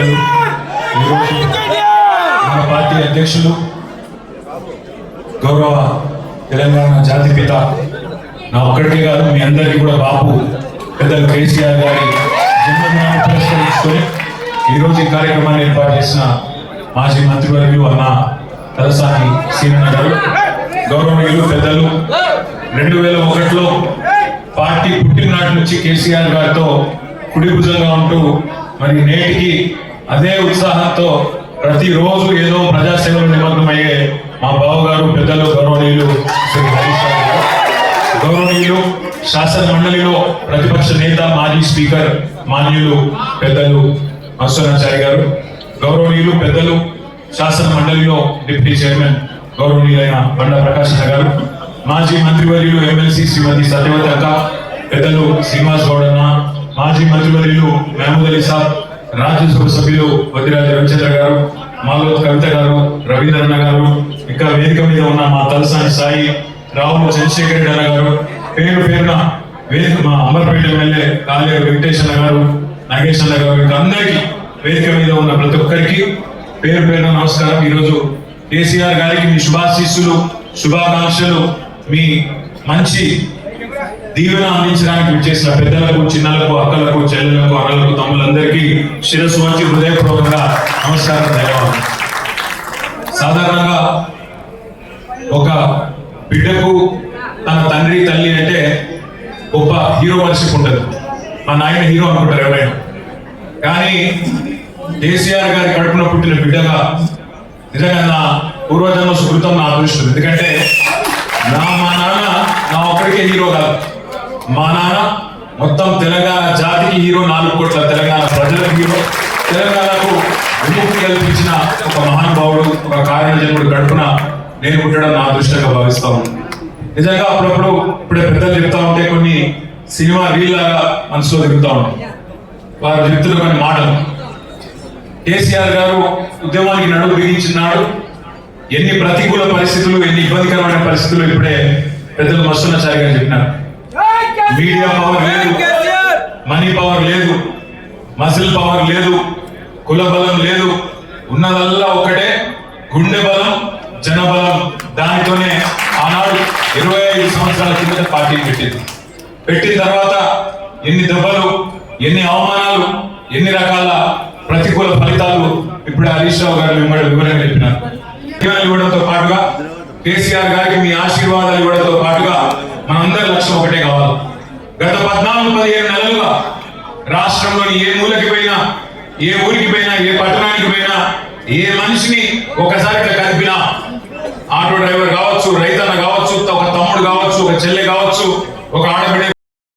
పెద్దలు ఈరోజు మన పార్టీ అధ్యక్షులు గౌరవ తెలంగాణ జాతిపిత నా ఒక్కడికే కాదు మీ అందరికీ కూడా బాపు పెద్దలు కేసీఆర్ గారి జన్మదినాన్ని పురస్కరించుకొని ఈరోజు ఈ కార్యక్రమాన్ని ఏర్పాటు చేసిన మాజీ మంత్రివర్యులు అన్న తలసాని సీనన్న గారు, గౌరవనీయులు పెద్దలు 2001లో పార్టీ పుట్టిననాటి నుంచి కేసీఆర్ గారితో కుడిభుజంగా ఉంటూ మరి నేటికి అదే ఉత్సాహంతో ప్రతిరోజు ఏదో ప్రజాసేవలో నిమగ్నమయ్యే మా బావగారు పెద్దలు గౌరవనీయులు శ్రీ హరీష్ రావు గారు, గౌరవనీయులు శాసన మండలిలో ప్రతిపక్ష నేత మాజీ స్పీకర్ మాన్యులు పెద్దలు మత్స్వనాచారి గారు, గౌరవనీయులు పెద్దలు శాసన మండలిలో డిప్యూటీ చైర్మన్ గౌరవనీయులైన బండా ప్రకాశ్ గారు, మాజీ మంత్రివర్యులు ఎమ్మెల్సీ శ్రీమతి సత్యవతక్క, పెద్దలు శ్రీనివాస్ గౌడన్న, మాజీ మంత్రివర్యులు మహమూద్ అలీ సాబ్, రాజ్యసభ సభ్యులు వదిరాజ రవిచంద్ర గారు, మాలోత్ కవిత గారు, రవీంద్రన్న గారు, ఇంకా వేదిక మీద ఉన్న మా తలసాని సాయి, రావుల చంద్రశేఖర రెడ్డి అన్న గారు, పేరు పేరున వేదిక మా అంబర్పేట ఎమ్మెల్యే కాలేరు వెంకటేష్ అన్న గారు, నాగేష్ అన్న గారు, ఇంకా అందరికీ వేదిక మీద ఉన్న ప్రతి ఒక్కరికి పేరు పేరున నమస్కారం. ఈరోజు కేసీఆర్ గారికి మీ శుభాశీస్సులు, శుభాకాంక్షలు, మీ మంచి దీవెన అందించడానికి విచ్చేసిన పెద్దలకు, చిన్నలకు, అక్కలకు, చెల్లెలకు, అన్నలకు, తమ్ములందరికీ శిరస్సు వంచి హృదయపూర్వకంగా నమస్కారం, ధన్యవాదాలు. సాధారణంగా ఒక బిడ్డకు తన తండ్రి తల్లి అంటే గొప్ప హీరో వర్షిప్ ఉంటుంది. మా నాయన హీరో అనుకుంటారు ఎవరైనా, కానీ కేసీఆర్ గారి కడుపున పుట్టిన బిడ్డగా నిజంగా నా పూర్వజన్మ సుకృతం, నా అదృష్టం. ఎందుకంటే మా నాన్న నా ఒక్కడికే హీరో కాదు, మా నాన్న మొత్తం తెలంగాణ జాతికి హీరో, 4 కోట్ల తెలంగాణ ప్రజలకు హీరో, తెలంగాణకు విముక్తి కల్పించిన ఒక మహానుభావుడు, ఒక కార్యజన్ముడు కడుపున నేను పుట్టడం నా అదృష్టంగా భావిస్తా ఉన్నాను. నిజంగా అప్పుడప్పుడు ఇప్పుడే పెద్దలు చెప్తా ఉంటే కొన్ని సినిమా రీల్ లాగా మనసులో తిరుగుతా ఉంటాయి. వారు చెప్తున్న కొన్ని మాటలు, కేసీఆర్ గారు ఉద్యమానికి నడుము బిగించినాడు, ఎన్ని ప్రతికూల పరిస్థితులు, ఎన్ని ఇబ్బందికరమైన పరిస్థితులు ఇప్పుడే పెద్దలు మత్స్వనాచారి గారు చెప్పినారు. మీడియా పవర్ లేదు, మనీ పవర్ లేదు, మసిల్ పవర్ లేదు, కుల బలం లేదు, ఉన్నదల్లా ఒకటే గుండె బలం, జనబలం. దానితోనే ఆనాడు 25 సంవత్సరాల కింద పార్టీ పెట్టిన తర్వాత ఎన్ని దెబ్బలు, ఎన్ని అవమానాలు, ఎన్ని రకాల ప్రతికూల ఫలితాలు ఇప్పుడు హరీష్ రావు గారు వివరంగా చెప్పినారు. ఇవ్వడంతో పాటుగా కేసీఆర్ గారికి మీ ఆశీర్వాదాలు ఇవ్వడంతో పాటుగా మనందరి లక్ష్యం ఒకటే కావాలి. గత 14-15 నెలలుగా రాష్ట్రంలోని ఏ మూలకి పోయినా, ఏ ఊరికి పోయినా, ఏ పట్టణానికి పోయినా, ఏ మనిషిని ఒకసారి కలిపినా, ఆటో డ్రైవర్ కావచ్చు, రైతన్న కావచ్చు, ఒక తమ్ముడు కావచ్చు, ఒక చెల్లె కావచ్చు, ఒక ఆడబిడ్డ